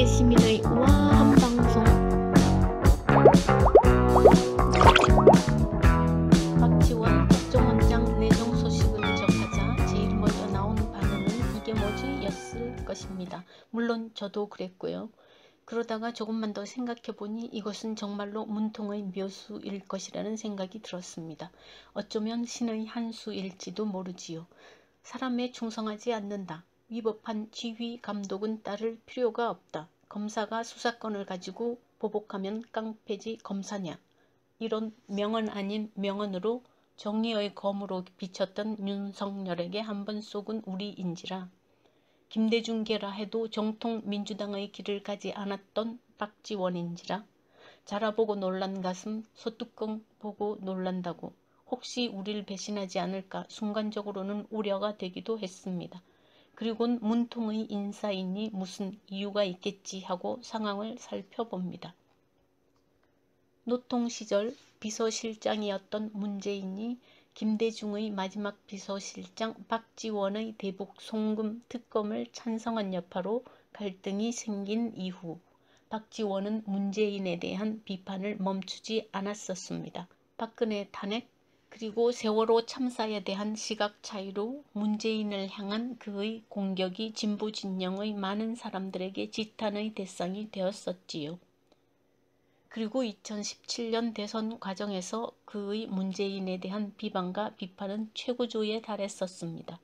세계 시민의 우아한 방송. 박지원 국정원장 내정 소식을 접하자 제일 먼저 나온 반응은 이게 뭐지? 였을 것입니다. 물론 저도 그랬고요. 그러다가 조금만 더 생각해보니 이것은 정말로 문통의 묘수일 것이라는 생각이 들었습니다. 어쩌면 신의 한 수일지도 모르지요. 사람에 충성하지 않는다. 위법한 지휘 감독은 따를 필요가 없다. 검사가 수사권을 가지고 보복하면 깡패지 검사냐. 이런 명언 아닌 명언으로 정의의 검으로 비쳤던 윤석열에게 한번 쏘군 우리인지라. 김대중계라 해도 정통 민주당의 길을 가지 않았던 박지원인지라. 자라보고 놀란 가슴 소뚜껑 보고 놀란다고. 혹시 우릴 배신하지 않을까 순간적으로는 우려가 되기도 했습니다. 그리곤 문통의 인사이니 무슨 이유가 있겠지 하고 상황을 살펴봅니다. 노통 시절 비서실장이었던 문재인이 김대중의 마지막 비서실장 박지원의 대북 송금 특검을 찬성한 여파로 갈등이 생긴 이후 박지원은 문재인에 대한 비판을 멈추지 않았었습니다. 박근혜 탄핵 그리고 세월호 참사에 대한 시각 차이로 문재인을 향한 그의 공격이 진보 진영의 많은 사람들에게 지탄의 대상이 되었었지요. 그리고 2017년 대선 과정에서 그의 문재인에 대한 비방과 비판은 최고조에 달했었습니다.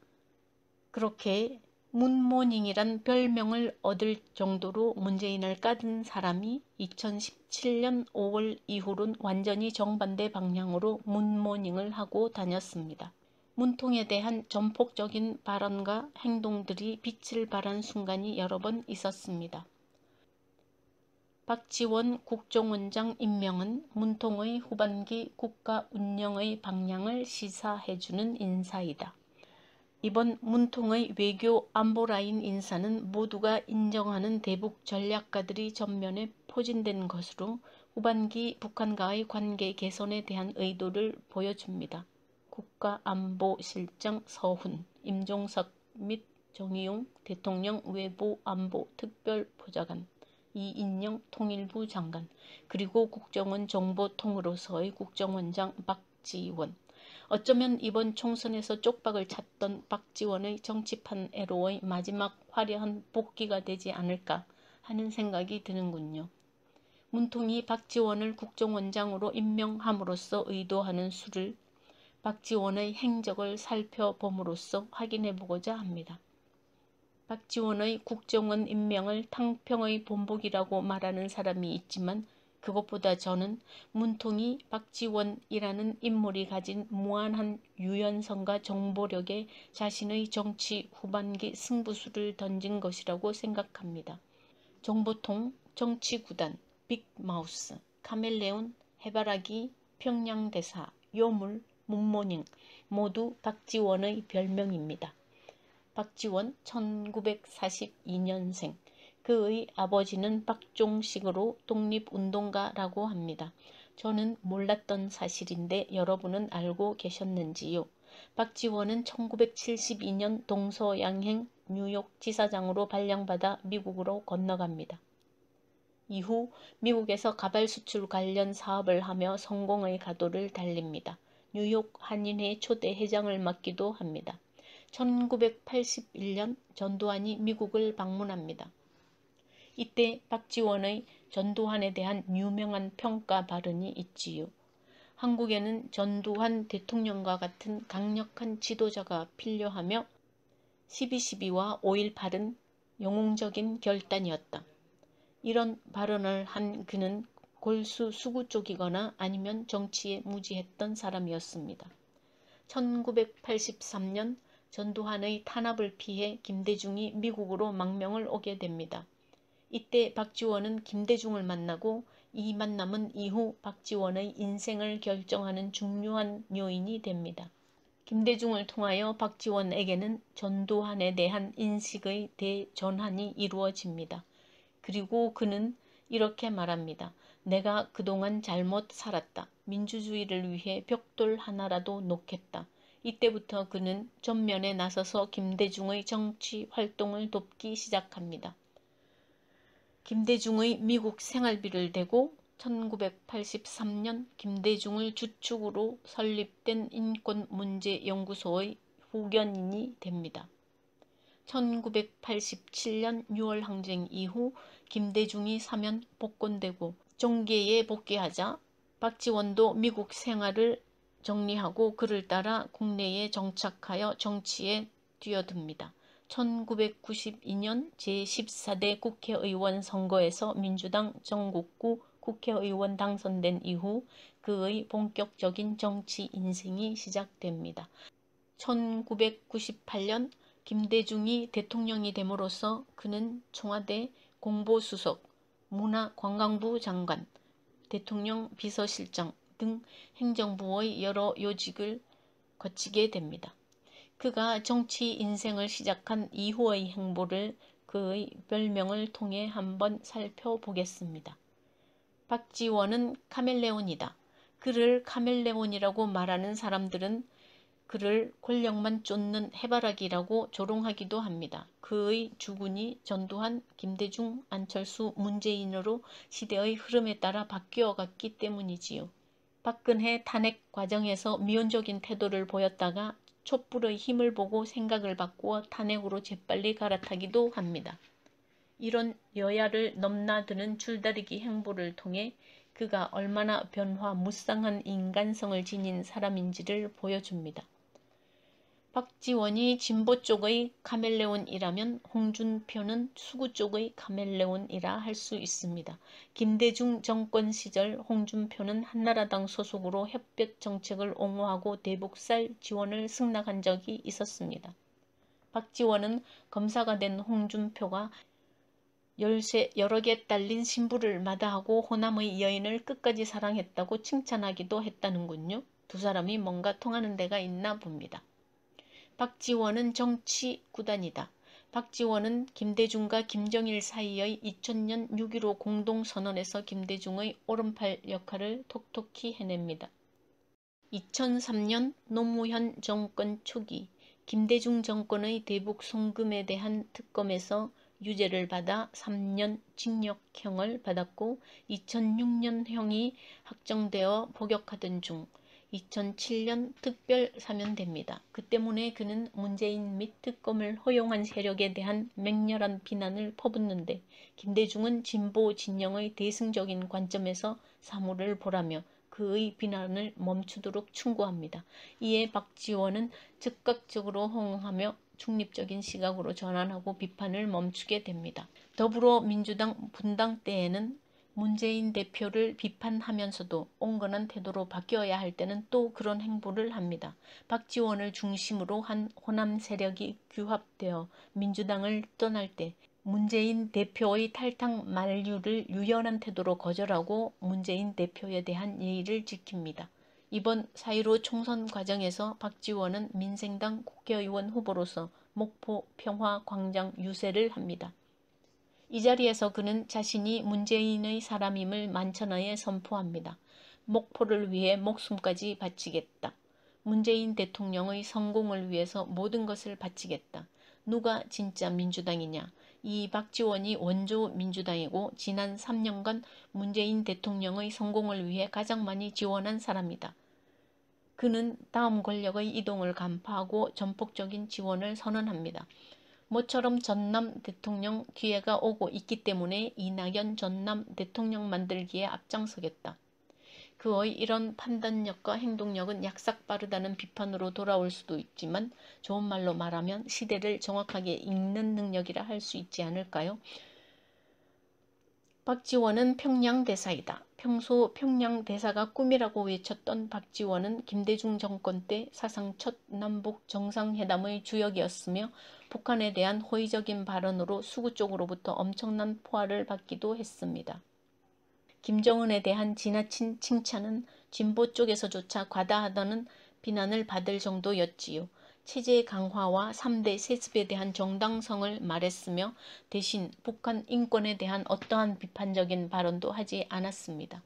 그렇게 문모닝이란 별명을 얻을 정도로 문재인을 까든 사람이 2017년 5월 이후론 완전히 정반대 방향으로 문모닝을 하고 다녔습니다. 문통에 대한 전폭적인 발언과 행동들이 빛을 발한 순간이 여러 번 있었습니다. 박지원 국정원장 임명은 문통의 후반기 국가 운영의 방향을 시사해주는 인사이다. 이번 문통의 외교 안보라인 인사는 모두가 인정하는 대북 전략가들이 전면에 포진된 것으로 후반기 북한과의 관계 개선에 대한 의도를 보여줍니다. 국가안보실장 서훈, 임종석 및 정의용 대통령 외부안보특별보좌관, 이인영 통일부 장관, 그리고 국정원 정보통으로서의 국정원장 박지원. 어쩌면 이번 총선에서 쪽박을 찼던 박지원의 정치판 애로의 마지막 화려한 복귀가 되지 않을까 하는 생각이 드는군요. 문통이 박지원을 국정원장으로 임명함으로써 의도하는 수를 박지원의 행적을 살펴봄으로써 확인해보고자 합니다. 박지원의 국정원 임명을 탕평의 본보기라고 말하는 사람이 있지만 그것보다 저는 문통이 박지원이라는 인물이 가진 무한한 유연성과 정보력에 자신의 정치 후반기 승부수를 던진 것이라고 생각합니다. 정보통, 정치구단, 빅마우스, 카멜레온, 해바라기, 평양대사, 요물, 문모닝 모두 박지원의 별명입니다. 박지원 1942년생. 그의 아버지는 박종식으로 독립운동가라고 합니다. 저는 몰랐던 사실인데 여러분은 알고 계셨는지요? 박지원은 1972년 동서양행 뉴욕 지사장으로 발령받아 미국으로 건너갑니다. 이후 미국에서 가발 수출 관련 사업을 하며 성공의 가도를 달립니다. 뉴욕 한인회 초대 회장을 맡기도 합니다. 1981년 전두환이 미국을 방문합니다. 이때 박지원의 전두환에 대한 유명한 평가 발언이 있지요. 한국에는 전두환 대통령과 같은 강력한 지도자가 필요하며 12.12와 5.18은 영웅적인 결단이었다. 이런 발언을 한 그는 골수 수구 쪽이거나 아니면 정치에 무지했던 사람이었습니다. 1983년 전두환의 탄압을 피해 김대중이 미국으로 망명을 오게 됩니다. 이때 박지원은 김대중을 만나고 이 만남은 이후 박지원의 인생을 결정하는 중요한 요인이 됩니다. 김대중을 통하여 박지원에게는 전두환에 대한 인식의 대전환이 이루어집니다. 그리고 그는 이렇게 말합니다. 내가 그동안 잘못 살았다. 민주주의를 위해 벽돌 하나라도 놓겠다. 이때부터 그는 전면에 나서서 김대중의 정치 활동을 돕기 시작합니다. 김대중의 미국 생활비를 대고 1983년 김대중을 주축으로 설립된 인권문제연구소의 후견인이 됩니다. 1987년 6월 항쟁 이후 김대중이 사면 복권되고 종계에 복귀하자 박지원도 미국 생활을 정리하고 그를 따라 국내에 정착하여 정치에 뛰어듭니다. 1992년 제14대 국회의원 선거에서 민주당 전국구 국회의원 당선된 이후 그의 본격적인 정치 인생이 시작됩니다. 1998년 김대중이 대통령이 됨으로써 그는 청와대 공보수석, 문화관광부 장관, 대통령 비서실장 등 행정부의 여러 요직을 거치게 됩니다. 그가 정치 인생을 시작한 이후의 행보를 그의 별명을 통해 한번 살펴보겠습니다. 박지원은 카멜레온이다. 그를 카멜레온이라고 말하는 사람들은 그를 권력만 쫓는 해바라기라고 조롱하기도 합니다. 그의 주군이 전두환, 김대중, 안철수, 문재인으로 시대의 흐름에 따라 바뀌어갔기 때문이지요. 박근혜 탄핵 과정에서 미온적인 태도를 보였다가 촛불의 힘을 보고 생각을 바꾸어 탄핵으로 재빨리 갈아타기도 합니다. 이런 여야를 넘나드는 줄다리기 행보를 통해 그가 얼마나 변화무쌍한 인간성을 지닌 사람인지를 보여줍니다. 박지원이 진보 쪽의 카멜레온이라면 홍준표는 수구 쪽의 카멜레온이라 할 수 있습니다. 김대중 정권 시절 홍준표는 한나라당 소속으로 햇볕 정책을 옹호하고 대북살 지원을 승낙한 적이 있었습니다. 박지원은 검사가 된 홍준표가 여러 개 딸린 신부를 마다하고 호남의 여인을 끝까지 사랑했다고 칭찬하기도 했다는군요. 두 사람이 뭔가 통하는 데가 있나 봅니다. 박지원은 정치 구단이다. 박지원은 김대중과 김정일 사이의 2000년 6.15 공동선언에서 김대중의 오른팔 역할을 톡톡히 해냅니다. 2003년 노무현 정권 초기 김대중 정권의 대북 송금에 대한 특검에서 유죄를 받아 3년 징역형을 받았고 2006년형이 확정되어 복역하던 중 2007년 특별 사면됩니다. 그 때문에 그는 문재인 및 특검을 허용한 세력에 대한 맹렬한 비난을 퍼붓는데 김대중은 진보 진영의 대승적인 관점에서 사물을 보라며 그의 비난을 멈추도록 충고합니다. 이에 박지원은 즉각적으로 호응하며 중립적인 시각으로 전환하고 비판을 멈추게 됩니다. 더불어민주당 분당 때에는 문재인 대표를 비판하면서도 온건한 태도로 바뀌어야 할 때는 또 그런 행보를 합니다. 박지원을 중심으로 한 호남 세력이 규합되어 민주당을 떠날 때 문재인 대표의 탈당 만류를 유연한 태도로 거절하고 문재인 대표에 대한 예의를 지킵니다. 이번 4.15 총선 과정에서 박지원은 민생당 국회의원 후보로서 목포 평화광장 유세를 합니다. 이 자리에서 그는 자신이 문재인의 사람임을 만천하에 선포합니다. 목포를 위해 목숨까지 바치겠다. 문재인 대통령의 성공을 위해서 모든 것을 바치겠다. 누가 진짜 민주당이냐? 이 박지원이 원조 민주당이고 지난 3년간 문재인 대통령의 성공을 위해 가장 많이 지원한 사람이다. 그는 다음 권력의 이동을 간파하고 전폭적인 지원을 선언합니다. 모처럼 전남 대통령 기회가 오고 있기 때문에 이낙연 전남 대통령 만들기에 앞장서겠다. 그의 이런 판단력과 행동력은 약삭 빠르다는 비판으로 돌아올 수도 있지만 좋은 말로 말하면 시대를 정확하게 읽는 능력이라 할 수 있지 않을까요? 박지원은 평양대사이다. 평소 평양대사가 꿈이라고 외쳤던 박지원은 김대중 정권 때 사상 첫 남북 정상회담의 주역이었으며 북한에 대한 호의적인 발언으로 수구 쪽으로부터 엄청난 포화를 받기도 했습니다. 김정은에 대한 지나친 칭찬은 진보 쪽에서조차 과다하다는 비난을 받을 정도였지요. 체제 강화와 3대 세습에 대한 정당성을 말했으며 대신 북한 인권에 대한 어떠한 비판적인 발언도 하지 않았습니다.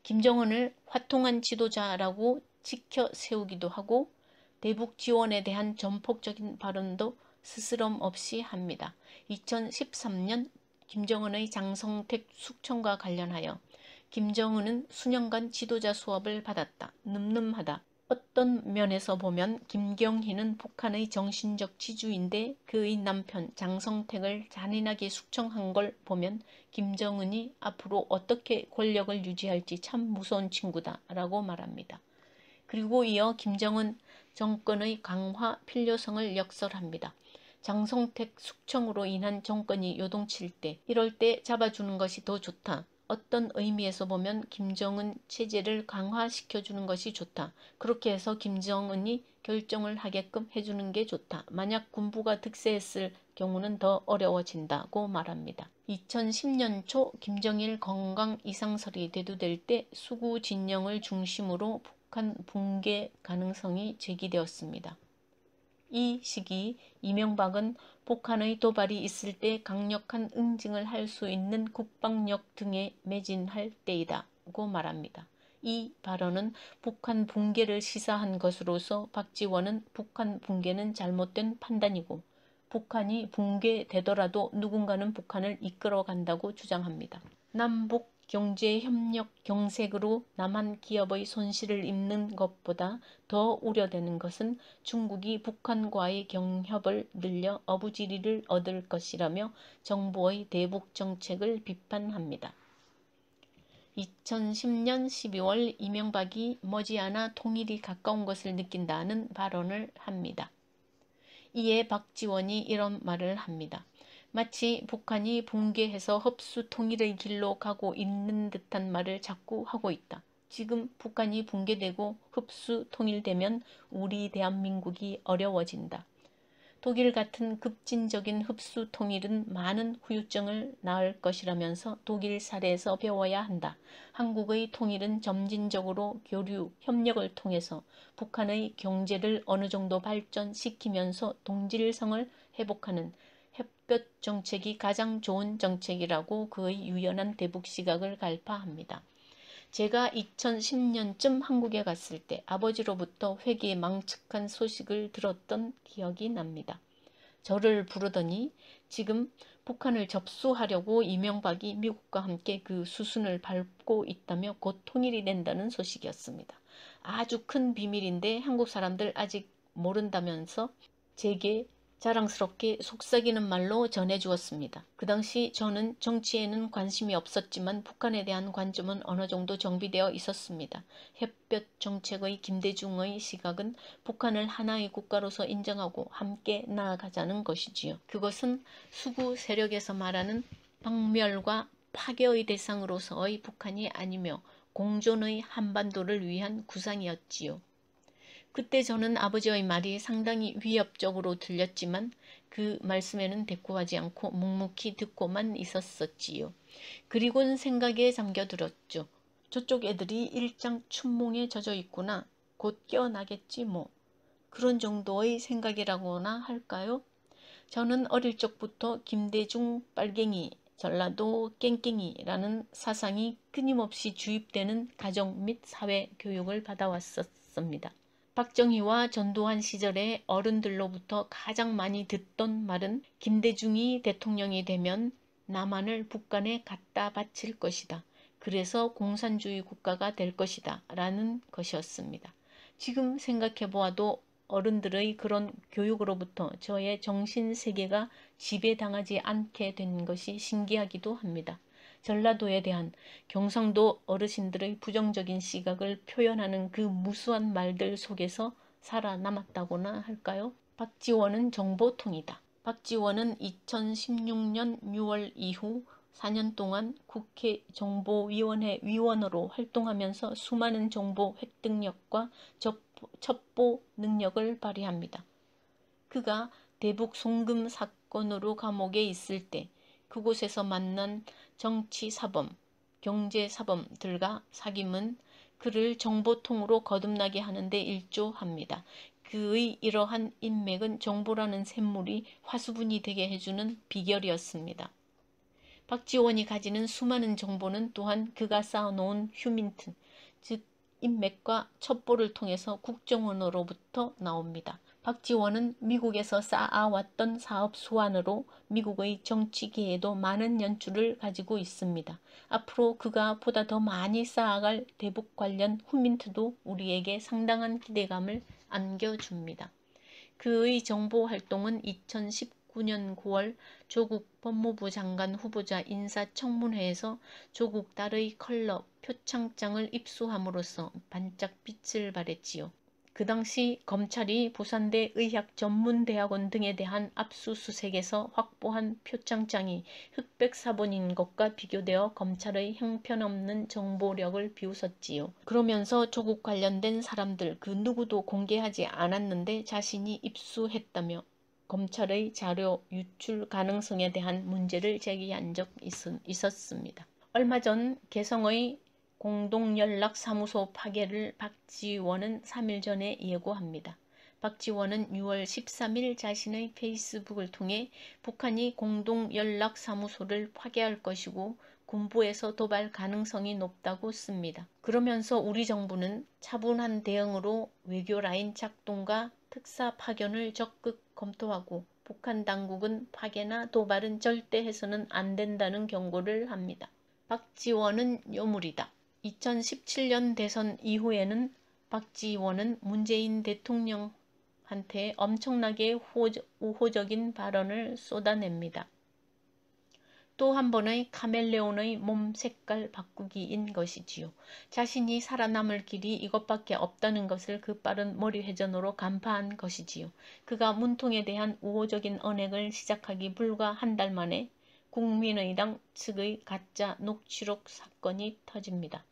김정은을 화통한 지도자라고 지켜 세우기도 하고 대북 지원에 대한 전폭적인 발언도 스스럼 없이 합니다. 2013년 김정은의 장성택 숙청과 관련하여 김정은은 수년간 지도자 수업을 받았다. 늠름하다. 어떤 면에서 보면 김경희는 북한의 정신적 지주인데 그의 남편 장성택을 잔인하게 숙청한 걸 보면 김정은이 앞으로 어떻게 권력을 유지할지 참 무서운 친구다 라고 말합니다. 그리고 이어 김정은 정권의 강화 필요성을 역설합니다. 장성택 숙청으로 인한 정권이 요동칠 때 이럴 때 잡아주는 것이 더 좋다. 어떤 의미에서 보면 김정은 체제를 강화시켜주는 것이 좋다. 그렇게 해서 김정은이 결정을 하게끔 해주는 게 좋다. 만약 군부가 득세했을 경우는 더 어려워진다고 말합니다. 2010년 초 김정일 건강 이상설이 대두될 때 수구 진영을 중심으로 북한 붕괴 가능성이 제기되었습니다. 이 시기 이명박은 북한의 도발이 있을 때 강력한 응징을 할 수 있는 국방력 등에 매진할 때이다고 말합니다. 이 발언은 북한 붕괴를 시사한 것으로서 박지원은 북한 붕괴는 잘못된 판단이고 북한이 붕괴되더라도 누군가는 북한을 이끌어간다고 주장합니다. 남북 경제협력 경색으로 남한 기업의 손실을 입는 것보다 더 우려되는 것은 중국이 북한과의 경협을 늘려 어부지리를 얻을 것이라며 정부의 대북 정책을 비판합니다. 2010년 12월 이명박이 머지않아 통일이 가까운 것을 느낀다는 발언을 합니다. 이에 박지원이 이런 말을 합니다. 마치 북한이 붕괴해서 흡수 통일의 길로 가고 있는 듯한 말을 자꾸 하고 있다. 지금 북한이 붕괴되고 흡수 통일되면 우리 대한민국이 어려워진다. 독일 같은 급진적인 흡수 통일은 많은 후유증을 낳을 것이라면서 독일 사례에서 배워야 한다. 한국의 통일은 점진적으로 교류, 협력을 통해서 북한의 경제를 어느 정도 발전시키면서 동질성을 회복하는 햇볕 정책이 가장 좋은 정책이라고 그의 유연한 대북 시각을 갈파합니다. 제가 2010년쯤 한국에 갔을 때 아버지로부터 회귀망측한 소식을 들었던 기억이 납니다. 저를 부르더니 지금 북한을 접수하려고 이명박이 미국과 함께 그 수순을 밟고 있다며 곧 통일이 된다는 소식이었습니다. 아주 큰 비밀인데 한국 사람들 아직 모른다면서 제게 자랑스럽게 속삭이는 말로 전해주었습니다. 그 당시 저는 정치에는 관심이 없었지만 북한에 대한 관점은 어느 정도 정비되어 있었습니다. 햇볕 정책의 김대중의 시각은 북한을 하나의 국가로서 인정하고 함께 나아가자는 것이지요. 그것은 수구 세력에서 말하는 박멸과 파괴의 대상으로서의 북한이 아니며 공존의 한반도를 위한 구상이었지요. 그때 저는 아버지의 말이 상당히 위협적으로 들렸지만 그 말씀에는 대꾸하지 않고 묵묵히 듣고만 있었었지요. 그리고는 생각에 잠겨들었죠. 저쪽 애들이 일장춘몽에 젖어 있구나. 곧 깨어나겠지 뭐. 그런 정도의 생각이라고나 할까요? 저는 어릴 적부터 김대중 빨갱이, 전라도 깽깽이라는 사상이 끊임없이 주입되는 가정 및 사회 교육을 받아왔었습니다. 박정희와 전두환 시절에 어른들로부터 가장 많이 듣던 말은 김대중이 대통령이 되면 남한을 북한에 갖다 바칠 것이다. 그래서 공산주의 국가가 될 것이다. 라는 것이었습니다. 지금 생각해 보아도 어른들의 그런 교육으로부터 저의 정신세계가 지배당하지 않게 된 것이 신기하기도 합니다. 전라도에 대한 경상도 어르신들의 부정적인 시각을 표현하는 그 무수한 말들 속에서 살아남았다고나 할까요? 박지원은 정보통이다. 박지원은 2016년 6월 이후 4년 동안 국회 정보위원회 위원으로 활동하면서 수많은 정보 획득력과 첩보 능력을 발휘합니다. 그가 대북 송금 사건으로 감옥에 있을 때 그곳에서 만난 정치사범, 경제사범들과 사귐은 그를 정보통으로 거듭나게 하는데 일조합니다. 그의 이러한 인맥은 정보라는 샘물이 화수분이 되게 해주는 비결이었습니다. 박지원이 가지는 수많은 정보는 또한 그가 쌓아놓은 휴민트, 즉 인맥과 첩보를 통해서 국정원으로부터 나옵니다. 박지원은 미국에서 쌓아왔던 사업 수완으로 미국의 정치계에도 많은 연줄을 가지고 있습니다. 앞으로 그가 보다 더 많이 쌓아갈 대북 관련 후민트도 우리에게 상당한 기대감을 안겨줍니다. 그의 정보 활동은 2019년 9월 조국 법무부 장관 후보자 인사청문회에서 조국 딸의 컬러 표창장을 입수함으로써 반짝 빛을 발했지요. 그 당시 검찰이 부산대 의학전문대학원 등에 대한 압수수색에서 확보한 표창장이 흑백 사본인 것과 비교되어 검찰의 형편없는 정보력을 비웃었지요. 그러면서 조국 관련된 사람들 그 누구도 공개하지 않았는데 자신이 입수했다며 검찰의 자료 유출 가능성에 대한 문제를 제기한 적 있었습니다. 얼마 전 개성의 공동연락사무소 파괴를 박지원은 3일 전에 예고합니다. 박지원은 6월 13일 자신의 페이스북을 통해 북한이 공동연락사무소를 파괴할 것이고 군부에서 도발 가능성이 높다고 씁니다. 그러면서 우리 정부는 차분한 대응으로 외교라인 작동과 특사 파견을 적극 검토하고 북한 당국은 파괴나 도발은 절대 해서는 안 된다는 경고를 합니다. 박지원은 요물이다. 2017년 대선 이후에는 박지원은 문재인 대통령한테 엄청나게 우호적인 발언을 쏟아냅니다. 또 한 번의 카멜레온의 몸 색깔 바꾸기인 것이지요. 자신이 살아남을 길이 이것밖에 없다는 것을 그 빠른 머리 회전으로 간파한 것이지요. 그가 문통에 대한 우호적인 언행을 시작하기 불과 한 달 만에 국민의당 측의 가짜 녹취록 사건이 터집니다.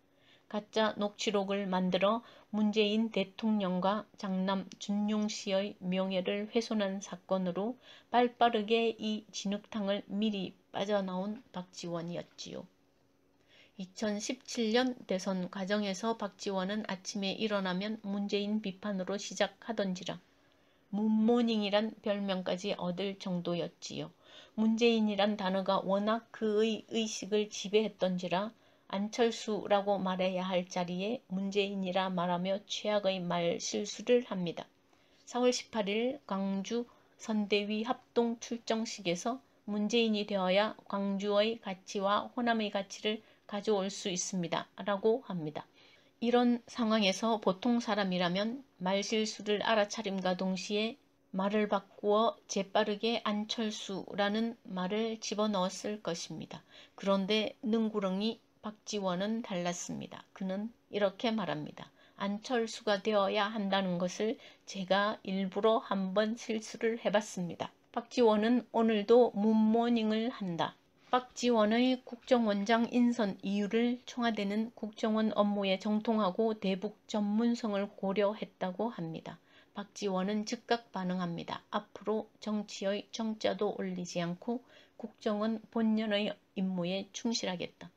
가짜 녹취록을 만들어 문재인 대통령과 장남 준용 씨의 명예를 훼손한 사건으로 발빠르게 이 진흙탕을 미리 빠져나온 박지원이었지요. 2017년 대선 과정에서 박지원은 아침에 일어나면 문재인 비판으로 시작하던지라 문모닝이란 별명까지 얻을 정도였지요. 문재인이란 단어가 워낙 그의 의식을 지배했던지라 안철수라고 말해야 할 자리에 문재인이라 말하며 최악의 말 실수를 합니다. 4월 18일 광주 선대위 합동 출정식에서 문재인이 되어야 광주의 가치와 호남의 가치를 가져올 수 있습니다. 라고 합니다. 이런 상황에서 보통 사람이라면 말실수를 알아차림과 동시에 말을 바꾸어 재빠르게 안철수라는 말을 집어넣었을 것입니다. 그런데 능구렁이 박지원은 달랐습니다. 그는 이렇게 말합니다. 안철수가 되어야 한다는 것을 제가 일부러 한번 실수를 해봤습니다. 박지원은 오늘도 문모닝을 한다. 박지원의 국정원장 인선 이유를 청와대는 국정원 업무에 정통하고 대북 전문성을 고려했다고 합니다. 박지원은 즉각 반응합니다. 앞으로 정치의 정자도 올리지 않고 국정원 본연의 임무에 충실하겠다.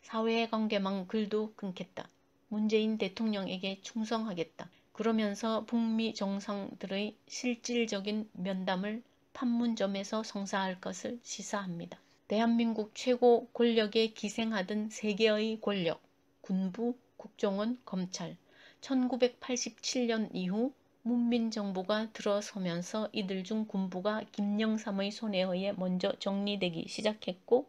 사회관계망 글도 끊겠다. 문재인 대통령에게 충성하겠다. 그러면서 북미 정상들의 실질적인 면담을 판문점에서 성사할 것을 시사합니다. 대한민국 최고 권력에 기생하던 세 개의 권력, 군부, 국정원, 검찰. 1987년 이후 문민정부가 들어서면서 이들 중 군부가 김영삼의 손에 의해 먼저 정리되기 시작했고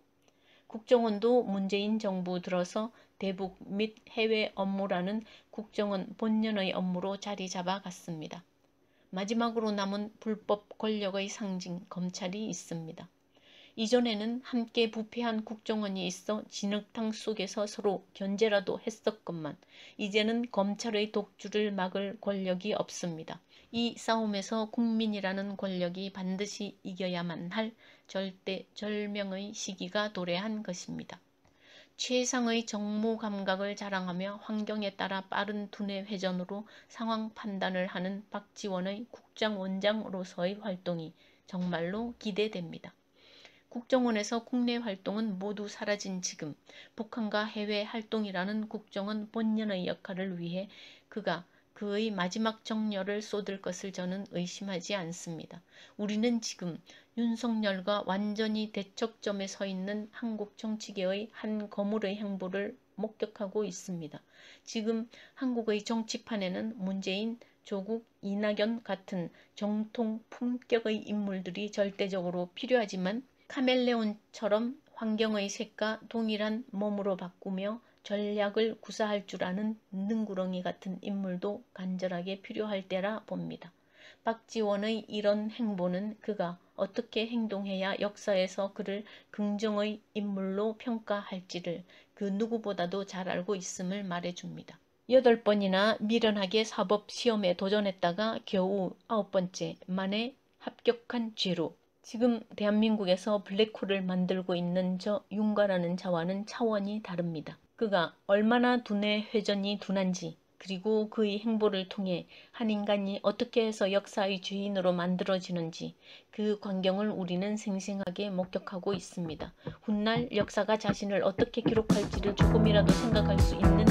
국정원도 문재인 정부 들어서 대북 및 해외 업무라는 국정원 본연의 업무로 자리 잡아갔습니다. 마지막으로 남은 불법 권력의 상징 검찰이 있습니다. 이전에는 함께 부패한 국정원이 있어 진흙탕 속에서 서로 견제라도 했었건만 이제는 검찰의 독주를 막을 권력이 없습니다. 이 싸움에서 국민이라는 권력이 반드시 이겨야만 할 절대절명의 시기가 도래한 것입니다. 최상의 정무 감각을 자랑하며 환경에 따라 빠른 두뇌 회전으로 상황 판단을 하는 박지원의 국정원장으로서의 활동이 정말로 기대됩니다. 국정원에서 국내 활동은 모두 사라진 지금 북한과 해외 활동이라는 국정원 본연의 역할을 위해 그가 그의 마지막 정열을 쏟을 것을 저는 의심하지 않습니다. 우리는 지금 윤석열과 완전히 대척점에 서 있는 한국 정치계의 한 거물의 행보를 목격하고 있습니다. 지금 한국의 정치판에는 문재인, 조국, 이낙연 같은 정통 품격의 인물들이 절대적으로 필요하지만 카멜레온처럼 환경의 색과 동일한 몸으로 바꾸며 전략을 구사할 줄 아는 능구렁이 같은 인물도 간절하게 필요할 때라 봅니다. 박지원의 이런 행보는 그가 어떻게 행동해야 역사에서 그를 긍정의 인물로 평가할지를 그 누구보다도 잘 알고 있음을 말해줍니다. 8번이나 미련하게 사법시험에 도전했다가 겨우 9번째 만에 합격한 죄로 지금 대한민국에서 블랙홀을 만들고 있는 저 윤가라는 자와는 차원이 다릅니다. 그가 얼마나 두뇌 회전이 둔한지 그리고 그의 행보를 통해 한 인간이 어떻게 해서 역사의 주인으로 만들어지는지 그 광경을 우리는 생생하게 목격하고 있습니다. 훗날 역사가 자신을 어떻게 기록할지를 조금이라도 생각할 수 있는